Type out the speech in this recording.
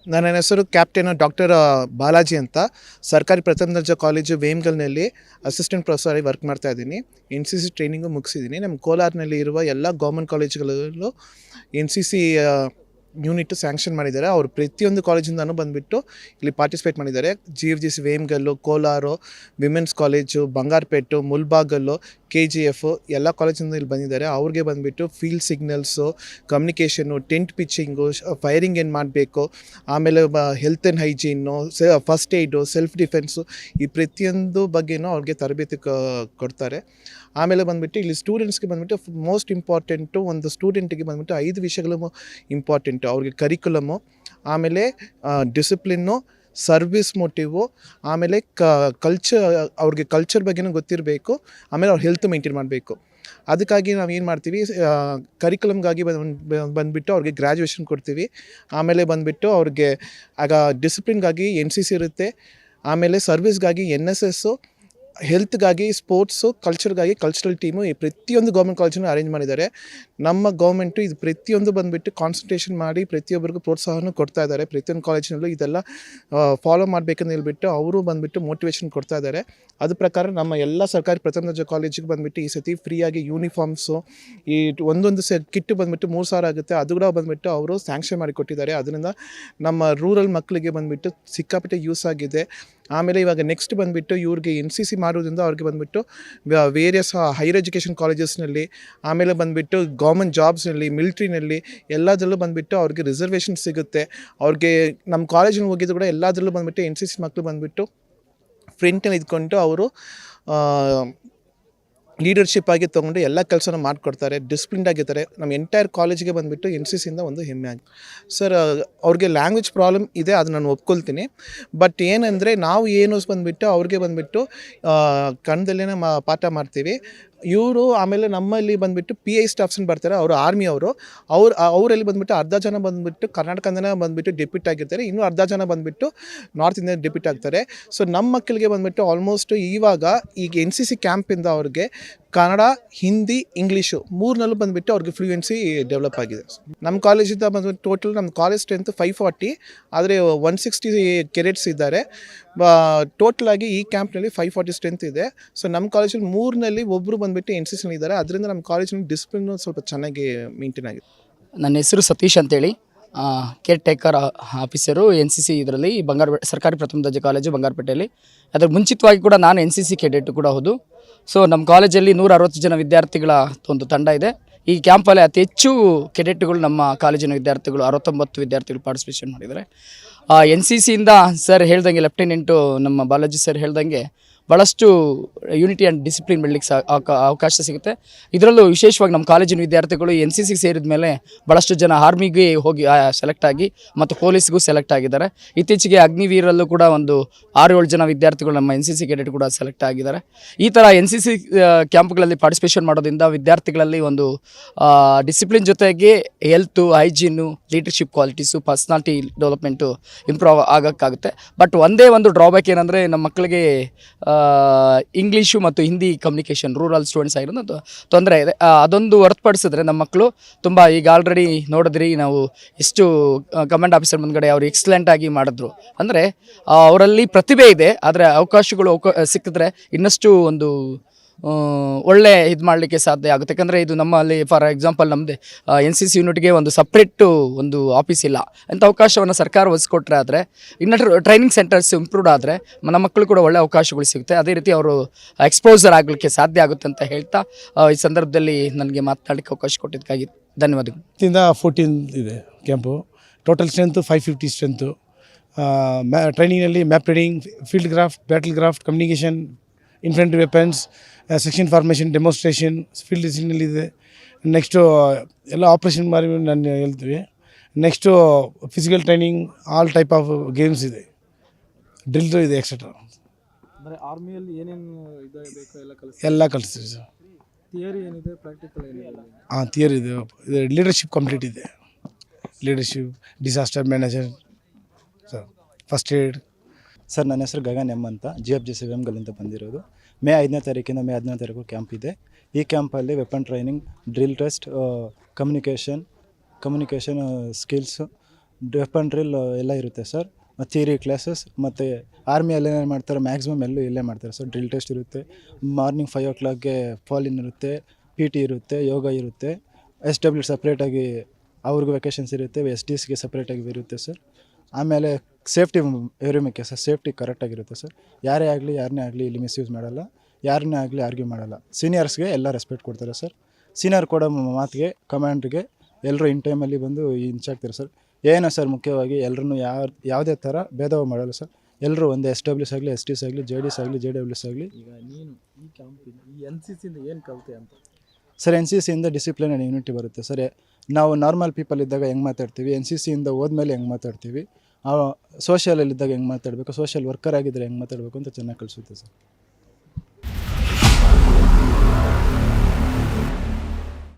ನನ್ನ ಹೆಸರು captain doctor Balaji ಅಂತ. ಸರ್ಕಾರಿ ಪ್ರಥಮ ದರ್ಜೆ ಕಾಲೇಜು ವೇಮ್ಗಲ್ನಲ್ಲಿ ಅಸಿಸ್ಟೆಂಟ್ ಪ್ರೊಫೆಸರ್ ಆಗಿ ವರ್ಕ್ ಮಾಡ್ತಾ ಇದ್ದೀನಿ. NCC ಟ್ರೈನಿಂಗು ಮುಗಿಸಿದ್ದೀನಿ. ನಮ್ಮ ಕೋಲಾರ್ನಲ್ಲಿ ಇರುವ ಎಲ್ಲ ಗೌರ್ಮೆಂಟ್ ಕಾಲೇಜುಗಳಲ್ಲೂ NCC ಯೂನಿಟ್ ಸ್ಯಾಂಕ್ಷನ್ ಮಾಡಿದ್ದಾರೆ. ಅವರು ಪ್ರತಿಯೊಂದು ಕಾಲೇಜಿಂದನೂ ಬಂದುಬಿಟ್ಟು ಇಲ್ಲಿ ಪಾರ್ಟಿಸಿಪೇಟ್ ಮಾಡಿದ್ದಾರೆ. GFGC Vemgal, Kolar, women's college, Bangarpet, Mulbagal, KGF ಎಲ್ಲ ಕಾಲೇಜಿಂದ ಇಲ್ಲಿ ಬಂದಿದ್ದಾರೆ. ಅವ್ರಿಗೆ ಬಂದುಬಿಟ್ಟು field signals, communication, tent pitching, firing ಏನು ಮಾಡಬೇಕು, ಆಮೇಲೆ health and hygiene, first aid, self defence, ಈ ಪ್ರತಿಯೊಂದು ಬಗ್ಗೆನೂ ಅವ್ರಿಗೆ ತರಬೇತಿ ಕೊಡ್ತಾರೆ. ಆಮೇಲೆ ಬಂದುಬಿಟ್ಟು ಇಲ್ಲಿ ಸ್ಟೂಡೆಂಟ್ಸ್ಗೆ ಬಂದುಬಿಟ್ಟು ಮೋಸ್ಟ್ ಇಂಪಾರ್ಟೆಂಟು, ಒಂದು ಸ್ಟೂಡೆಂಟಿಗೆ ಬಂದುಬಿಟ್ಟು 5 ವಿಷಯಗಳು ಇಂಪಾರ್ಟೆಂಟು. ಅವ್ರಿಗೆ ಕರಿಕ್ಯುಲಮು, ಆಮೇಲೆ ಡಿಸಿಪ್ಲಿನ್ನು, ಸರ್ವಿಸ್ ಮೋಟಿವು, ಆಮೇಲೆ ಅವ್ರಿಗೆ ಕಲ್ಚರ್ ಬಗ್ಗೆನೂ ಗೊತ್ತಿರಬೇಕು, ಆಮೇಲೆ ಅವ್ರ ಹೆಲ್ತ್ ಮೇಂಟೈನ್ ಮಾಡಬೇಕು. ಅದಕ್ಕಾಗಿ ನಾವು ಏನು ಮಾಡ್ತೀವಿ, ಕರಿಕ್ಯುಲಮ್ಗಾಗಿ ಬಂದುಬಿಟ್ಟು ಅವ್ರಿಗೆ ಗ್ರ್ಯಾಜುಯೇಷನ್ ಕೊಡ್ತೀವಿ. ಆಮೇಲೆ ಬಂದುಬಿಟ್ಟು ಅವ್ರಿಗೆ ಆಗ ಡಿಸಿಪ್ಲಿನ್ಗಾಗಿ NCC ಇರುತ್ತೆ. ಆಮೇಲೆ ಸರ್ವಿಸ್ಗಾಗಿ NSSಸು, ಹೆಲ್ತ್ಗಾಗಿ ಸ್ಪೋರ್ಟ್ಸು, ಕಲ್ಚರ್ಗಾಗಿ ಕಲ್ಚರಲ್ ಟೀಮು, ಈ ಪ್ರತಿಯೊಂದು ಗೌರ್ಮೆಂಟ್ ಕಾಲೇಜನ್ನು ಅರೇಂಜ್ ಮಾಡಿದ್ದಾರೆ. ನಮ್ಮ ಗೌರ್ಮೆಂಟು ಇದು ಪ್ರತಿಯೊಂದು ಬಂದುಬಿಟ್ಟು ಕಾನ್ಸಂಟ್ರೇಷನ್ ಮಾಡಿ ಪ್ರತಿಯೊಬ್ಬರಿಗೂ ಪ್ರೋತ್ಸಾಹನೂ ಕೊಡ್ತಾ ಇದ್ದಾರೆ. ಪ್ರತಿಯೊಂದು ಕಾಲೇಜಿನಲ್ಲೂ ಇದೆಲ್ಲ ಫಾಲೋ ಮಾಡಬೇಕಂತ ಹೇಳ್ಬಿಟ್ಟು ಅವರು ಬಂದುಬಿಟ್ಟು ಮೋಟಿವೇಶನ್ ಕೊಡ್ತಾ ಇದ್ದಾರೆ. ಅದ್ರ ಪ್ರಕಾರ ನಮ್ಮ ಎಲ್ಲ ಸರ್ಕಾರಿ ಪ್ರಥಮ ದರ್ಜೆ ಕಾಲೇಜಿಗೆ ಬಂದುಬಿಟ್ಟು ಈ ಸತಿ ಫ್ರೀಯಾಗಿ ಯೂನಿಫಾರ್ಮ್ಸು, ಈ ಒಂದೊಂದು ಕಿಟ್ಟು ಬಂದುಬಿಟ್ಟು 3,000 ಆಗುತ್ತೆ. ಅದು ಕೂಡ ಬಂದುಬಿಟ್ಟು ಅವರು ಸ್ಯಾಂಕ್ಷನ್ ಮಾಡಿ ಕೊಟ್ಟಿದ್ದಾರೆ. ಅದರಿಂದ ನಮ್ಮ ರೂರಲ್ ಮಕ್ಕಳಿಗೆ ಬಂದುಬಿಟ್ಟು ಸಿಕ್ಕಾಪಟ್ಟೆ ಯೂಸ್ ಆಗಿದೆ. ಆಮೇಲೆ ಇವಾಗ ನೆಕ್ಸ್ಟ್ ಬಂದುಬಿಟ್ಟು ಇವ್ರಿಗೆ NCC ಮಾಡೋದ್ರಿಂದ ಅವ್ರಿಗೆ ಬಂದುಬಿಟ್ಟು ವೇರಿಯಸ್ ಹೈಯರ್ ಎಜುಕೇಷನ್ ಕಾಲೇಜಸ್ನಲ್ಲಿ, ಆಮೇಲೆ ಬಂದುಬಿಟ್ಟು ಗೌರ್ಮೆಂಟ್ ಜಾಬ್ಸ್ನಲ್ಲಿ, ಮಿಲ್ಟ್ರಿನಲ್ಲಿ ಎಲ್ಲದರಲ್ಲೂ ಬಂದುಬಿಟ್ಟು ಅವ್ರಿಗೆ ರಿಸರ್ವೇಷನ್ ಸಿಗುತ್ತೆ. ಅವ್ರಿಗೆ ನಮ್ಮ ಕಾಲೇಜಿನಲ್ಲಿ ಹೋಗಿದ್ದು ಕೂಡ ಎಲ್ಲದರಲ್ಲೂ ಬಂದುಬಿಟ್ಟು NCC ಮಕ್ಕಳು ಬಂದುಬಿಟ್ಟು ಫ್ರಂಟಲ್ಲಿ ಇದ್ಕೊಂಡು ಅವರು ಲೀಡರ್ಶಿಪ್ ಆಗಿ ತೊಗೊಂಡು ಎಲ್ಲ ಕೆಲಸನೂ ಮಾಡಿಕೊಡ್ತಾರೆ. ಡಿಸಿಪ್ಲಿನ್ಡ್ ಆಗಿರ್ತಾರೆ. ನಮ್ಮ ಎಂಟೈರ್ ಕಾಲೇಜಿಗೆ ಬಂದುಬಿಟ್ಟು NCCಯಿಂದ ಒಂದು ಹೆಮ್ಮೆ ಆಗಿ. ಸರ್, ಅವ್ರಿಗೆ ಲ್ಯಾಂಗ್ವೇಜ್ ಪ್ರಾಬ್ಲಮ್ ಇದೆ, ಅದು ನಾನು ಒಪ್ಕೊಳ್ತೀನಿ. ಬಟ್ ಏನಂದರೆ ನಾವು ಏನು ಬಂದುಬಿಟ್ಟು ಅವ್ರಿಗೆ ಬಂದುಬಿಟ್ಟು ಕನ್ನಡದಲ್ಲೇ ಪಾಠ ಮಾಡ್ತೀವಿ. ಇವರು ಆಮೇಲೆ ನಮ್ಮಲ್ಲಿ ಬಂದುಬಿಟ್ಟು PI ಸ್ಟಾಫ್ಸ್ ಬರ್ತಾರೆ, ಅವರು ಆರ್ಮಿ ಅವರಲ್ಲಿ ಬಂದುಬಿಟ್ಟು ಅರ್ಧ ಜನ ಬಂದುಬಿಟ್ಟು ಕರ್ನಾಟಕದಿಂದ ಬಂದುಬಿಟ್ಟು ಡೆಪ್ಯೂಟ್ ಆಗಿರ್ತಾರೆ, ಇನ್ನೂ ಅರ್ಧ ಜನ ಬಂದುಬಿಟ್ಟು ನಾರ್ತ್ ಇಂಡಿಯಾ ಡೆಪ್ಯೂಟ್ ಆಗ್ತಾರೆ. ಸೊ ನಮ್ಮ ಮಕ್ಕಳಿಗೆ ಬಂದುಬಿಟ್ಟು ಆಲ್ಮೋಸ್ಟ್ ಇವಾಗ ಈಗ NCC ಕ್ಯಾಂಪಿಂದ ಅವ್ರಿಗೆ ಕನ್ನಡ, ಹಿಂದಿ, ಇಂಗ್ಲೀಷು ಮೂರನಲ್ಲೂ ಬಂದುಬಿಟ್ಟು ಅವ್ರಿಗೆ ಫ್ಲೂಯೆನ್ಸಿ ಡೆವಲಪ್ ಆಗಿದೆ. ನಮ್ಮ ಕಾಲೇಜಿಂದ ಬಂದುಬಿಟ್ಟು ಟೋಟಲ್ ನಮ್ಮ ಕಾಲೇಜ್ ಸ್ಟ್ರೆಂತ್ 540, ಆದರೆ 160 ಕೆಡೆಟ್ಸ್ ಇದ್ದಾರೆ. ಟೋಟಲಾಗಿ ಈ ಕ್ಯಾಂಪ್ನಲ್ಲಿ 540 ಸ್ಟ್ರೆಂತ್ ಇದೆ. ಸೊ ನಮ್ಮ ಕಾಲೇಜಲ್ಲಿ 3ನಲ್ಲಿ ಒಬ್ಬರು ಬಂದುಬಿಟ್ಟು NCC ಇದ್ದಾರೆ. ಅದರಿಂದ ನಮ್ಮ ಕಾಲೇಜಿನ ಡಿಸಿಪ್ಲಿನ್ನು ಸ್ವಲ್ಪ ಚೆನ್ನಾಗಿ ಮೇಂಟೈನ್ ಆಗಿದೆ. ನನ್ನ ಹೆಸರು ಸತೀಶ್ ಅಂತೇಳಿ, ಕೇರ್ ಟೇಕರ್ ಆಫೀಸರು NCC ಇದರಲ್ಲಿ ಸರ್ಕಾರಿ ಪ್ರಥಮ ದರ್ಜೆ ಕಾಲೇಜು ಬಂಗಾರಪೇಟೆಯಲ್ಲಿ. ಅದರ ಮುಂಚಿತವಾಗಿ ಕೂಡ ನಾನು NCC ಕೆಡೆಟ್ ಕೂಡ ಹೌದು. ಸೊ ನಮ್ಮ ಕಾಲೇಜಲ್ಲಿ 160 ಜನ ವಿದ್ಯಾರ್ಥಿಗಳ ಒಂದು ತಂಡ ಇದೆ. ಈ ಕ್ಯಾಂಪಲ್ಲಿ ಅತಿ ಹೆಚ್ಚು ಕೆಡೆಟ್ಗಳು ನಮ್ಮ ಕಾಲೇಜಿನ ವಿದ್ಯಾರ್ಥಿಗಳು 69 ವಿದ್ಯಾರ್ಥಿಗಳು ಪಾರ್ಟಿಸಿಪೇಷನ್ ಮಾಡಿದ್ದಾರೆ. NCCಯಿಂದ ಸರ್ ಹೇಳ್ದಂಗೆ, ಲೆಫ್ಟಿನೆಂಟು ನಮ್ಮ ಬಾಲಾಜಿ ಸರ್ ಹೇಳ್ದಂಗೆ ಭಾಳಷ್ಟು ಯೂನಿಟಿ ಆ್ಯಂಡ್ ಡಿಸಿಪ್ಲಿನ್ ಬೆಳಲಿಕ್ಕೆ ಅವಕಾಶ ಸಿಗುತ್ತೆ. ಇದರಲ್ಲೂ ವಿಶೇಷವಾಗಿ ನಮ್ಮ ಕಾಲೇಜಿನ ವಿದ್ಯಾರ್ಥಿಗಳು NCC ಸೇರಿದ ಮೇಲೆ ಭಾಳಷ್ಟು ಜನ ಆರ್ಮಿಗೆ ಹೋಗಿ ಸೆಲೆಕ್ಟ್ ಆಗಿ ಮತ್ತು ಪೊಲೀಸ್ಗೂ ಸೆಲೆಕ್ಟ್ ಆಗಿದ್ದಾರೆ. ಇತ್ತೀಚೆಗೆ ಅಗ್ನಿವೀರಲ್ಲೂ ಕೂಡ ಒಂದು 6-7 ಜನ ವಿದ್ಯಾರ್ಥಿಗಳು ನಮ್ಮ NCC ಕೆಡೆಟ್ ಕೂಡ ಸೆಲೆಕ್ಟ್ ಆಗಿದ್ದಾರೆ. ಈ ಥರ NCC ಕ್ಯಾಂಪ್ಗಳಲ್ಲಿ ಪಾರ್ಟಿಸಿಪೇಷನ್ ಮಾಡೋದ್ರಿಂದ ವಿದ್ಯಾರ್ಥಿಗಳಲ್ಲಿ ಒಂದು ಡಿಸಿಪ್ಲಿನ್ ಜೊತೆಗೆ health, hygiene, leadership qualities, personality development improve ಆಗೋಕ್ಕಾಗುತ್ತೆ. ಬಟ್ ಒಂದೇ ಒಂದು ಡ್ರಾಬ್ಯಾಕ್ ಏನಂದರೆ, ನಮ್ಮ ಮಕ್ಕಳಿಗೆ ಇಂಗ್ಲೀಷು ಮತ್ತು ಹಿಂದಿ ಕಮ್ಯುನಿಕೇಷನ್ ರೂರಲ್ ಸ್ಟೂಡೆಂಟ್ಸ್ ಆಗಿರೋದು ತೊಂದರೆ ಇದೆ. ಅದೊಂದು ಹೊರತುಪಡಿಸಿದ್ರೆ ನಮ್ಮ ಮಕ್ಕಳು ತುಂಬ, ಈಗ ಆಲ್ರೆಡಿ ನೋಡಿದ್ರಿ ನಾವು ಎಷ್ಟು ಕಮಾಂಡ್ ಆಫೀಸರ್ ಮುಂದ್ಗಡೆ ಅವರು ಎಕ್ಸಲೆಂಟಾಗಿ ಮಾಡಿದ್ರು. ಅಂದರೆ ಅವರಲ್ಲಿ ಪ್ರತಿಭೆ ಇದೆ, ಆದರೆ ಅವಕಾಶಗಳು ಸಿಕ್ಕಿದ್ರೆ ಇನ್ನಷ್ಟು ಒಂದು ಒಳ್ಳೆ ಇದು ಮಾಡಲಿಕ್ಕೆ ಸಾಧ್ಯ ಆಗುತ್ತೆ. ಯಾಕಂದರೆ ಇದು ನಮ್ಮಲ್ಲಿ ಫಾರ್ ಎಕ್ಸಾಂಪಲ್ ನಮ್ಮದೇ NCC ಯೂನಿಟ್ಗೆ ಒಂದು ಸಪ್ರೇಟು ಒಂದು ಆಫೀಸ್ ಇಲ್ಲ. ಅಂಥ ಅವಕಾಶವನ್ನು ಸರ್ಕಾರ ಒದಗಿಸ್ಕೊಟ್ರೆ, ಆದರೆ ಇನ್ನಷ್ಟು ಟ್ರೈನಿಂಗ್ ಸೆಂಟರ್ಸ್ ಇಂಪ್ರೂವ್ ಆದರೆ ನಮ್ಮ ಮಕ್ಕಳು ಕೂಡ ಒಳ್ಳೆ ಅವಕಾಶಗಳು ಸಿಗುತ್ತೆ. ಅದೇ ರೀತಿ ಅವರು ಎಕ್ಸ್ಪೋಸರ್ ಆಗಲಿಕ್ಕೆ ಸಾಧ್ಯ ಆಗುತ್ತೆ ಅಂತ ಹೇಳ್ತಾ ಈ ಸಂದರ್ಭದಲ್ಲಿ ನನಗೆ ಮಾತನಾಡಲಿಕ್ಕೆ ಅವಕಾಶ ಕೊಟ್ಟಿದ್ದಕ್ಕಾಗಿ ಧನ್ಯವಾದಗಳು. 14 ಇದೆ ಕ್ಯಾಂಪು. Total strength 550 strength. ಟ್ರೈನಿಂಗ್ನಲ್ಲಿ map reading, field craft, battle craft, communication, infantry weapons, section formation, demonstration, field discipline ಇದೆ. ನೆಕ್ಸ್ಟು ಎಲ್ಲ ಆಪ್ರೇಷನ್ ಮಾಡಿ ನಾನು ಹೇಳ್ತೀವಿ. Next physical training, all type of games ಇದೆ, ಡ್ರಿಲ್ ಇದೆ, ಎಕ್ಸೆಟ್ರಾ. ಆರ್ಮಿಯಲ್ಲಿ ಏನೇನು ಎಲ್ಲ ಕಲಿಸ್ತೀವಿ ಸರ್. ಥಿಯರಿ ಏನಿದೆ, ಪ್ರಾಕ್ಟಿಕಲ್ ಏನಿದೆ? ಥಿಯರಿ ಇದೆ. ಲೀಡರ್ಶಿಪ್ ಕಂಪ್ಲೀಟ್ ಇದೆ. Leadership, disaster manager sir, first aid. Sir, ನನ್ನ ಹೆಸರು ಗಗನ್ ಎಮ್ ಅಂತ, GFGC ವೇಮ್ಗಲ್ಲಿಂದ ಬಂದಿರೋದು. ಮೇ 5ನೇ ತಾರೀಕಿಂದ ಮೇ 10ನೇ ತಾರೀಕು ಕ್ಯಾಂಪ್ ಇದೆ. ಈ ಕ್ಯಾಂಪಲ್ಲಿ weapon training, drill test, communication skills, weapon drill ಎಲ್ಲ ಇರುತ್ತೆ ಸರ್. ಮತ್ತು ಥಿಯರಿ ಕ್ಲಾಸಸ್ ಮತ್ತು ಆರ್ಮಿಯಲ್ಲಿ ಏನೇನು ಮಾಡ್ತಾರೆ ಮ್ಯಾಕ್ಸಿಮಮ್ ಎಲ್ಲೂ ಇಲ್ಲೇ ಮಾಡ್ತಾರೆ ಸರ್. ಡ್ರಿಲ್ ಟೆಸ್ಟ್ ಇರುತ್ತೆ, ಮಾರ್ನಿಂಗ್ 5 o'clockಗೆ ಫಾಲಿನ್ ಇರುತ್ತೆ, PT ಇರುತ್ತೆ, ಯೋಗ ಇರುತ್ತೆ, SW ಸಪ್ರೇಟಾಗಿ ಅವ್ರಿಗೆ ವೆಕೇಷನ್ಸ್ ಇರುತ್ತೆ, SDಸ್ಗೆ ಸಪ್ರೇಟಾಗಿ ಇರುತ್ತೆ ಸರ್. ಆಮೇಲೆ ಸೇಫ್ಟಿ ವೆರಿ ಮುಖ್ಯ ಸರ್. ಸೇಫ್ಟಿ ಕರೆಕ್ಟಾಗಿರುತ್ತೆ ಸರ್. ಯಾರೇ ಆಗಲಿ ಯಾರನ್ನೇ ಆಗಲಿ ಇಲ್ಲಿ ಮಿಸ್ಯೂಸ್ ಮಾಡಲ್ಲ, ಯಾರನ್ನೇ ಆಗಲಿ ಆರ್ಗ್ಯೂ ಮಾಡಲ್ಲ. ಸೀನಿಯರ್ಸ್ಗೆ ಎಲ್ಲ ರೆಸ್ಪೆಕ್ಟ್ ಕೊಡ್ತಾರೆ ಸರ್. ಸೀನಿಯರ್ ಕೊಡೋ ಮಾತಿಗೆ ಕಮಾಂಡ್ರಿಗೆ ಎಲ್ಲರೂ ಇನ್ ಟೈಮಲ್ಲಿ ಬಂದು ಇಂಚಾಗ್ತಾರೆ ಸರ್. ಏನೋ ಸರ್ ಮುಖ್ಯವಾಗಿ ಎಲ್ಲರೂ ಯಾವುದೇ ಥರ ಭೇದ ಭಾವ ಮಾಡಲ್ಲ ಸರ್. ಎಲ್ಲರೂ ಒಂದು SWs ಆಗಲಿ, STs ಆಗಲಿ, JDs ಆಗಲಿ, JWs ಆಗಲಿ. ಈಗ ನೀನು ಈ ಕ್ಯಾಂಪಿನ ಈ NCC ಇಂದ ಏನು ಕಲಿತೆ ಅಂತ? ಸರ್ NCCಯಿಂದ ಡಿಸಿಪ್ಲಿನ್ ಆ್ಯಂಡ್ ಯೂನಿಟಿ ಬರುತ್ತೆ ಸರ್. ನಾವು ನಾರ್ಮಲ್ ಪೀಪಲ್ ಇದ್ದಾಗ ಹೆಂಗೆ ಮಾತಾಡ್ತೀವಿ, NCCಯಿಂದ ಹೋದ್ಮೇಲೆ ಹೆಂಗೆ ಮಾತಾಡ್ತೀವಿ, ಸೋಷಿಯಲಲ್ಲಿದ್ದಾಗ ಹೆಂಗೆ ಮಾತಾಡಬೇಕು, ಸೋಷಿಯಲ್ ವರ್ಕರ್ ಆಗಿದ್ದರೆ ಹೆಂಗೆ ಮಾತಾಡಬೇಕು ಅಂತ ಚೆನ್ನಾಗಿ ಕಲಿಸುತ್ತೆ ಸರ್.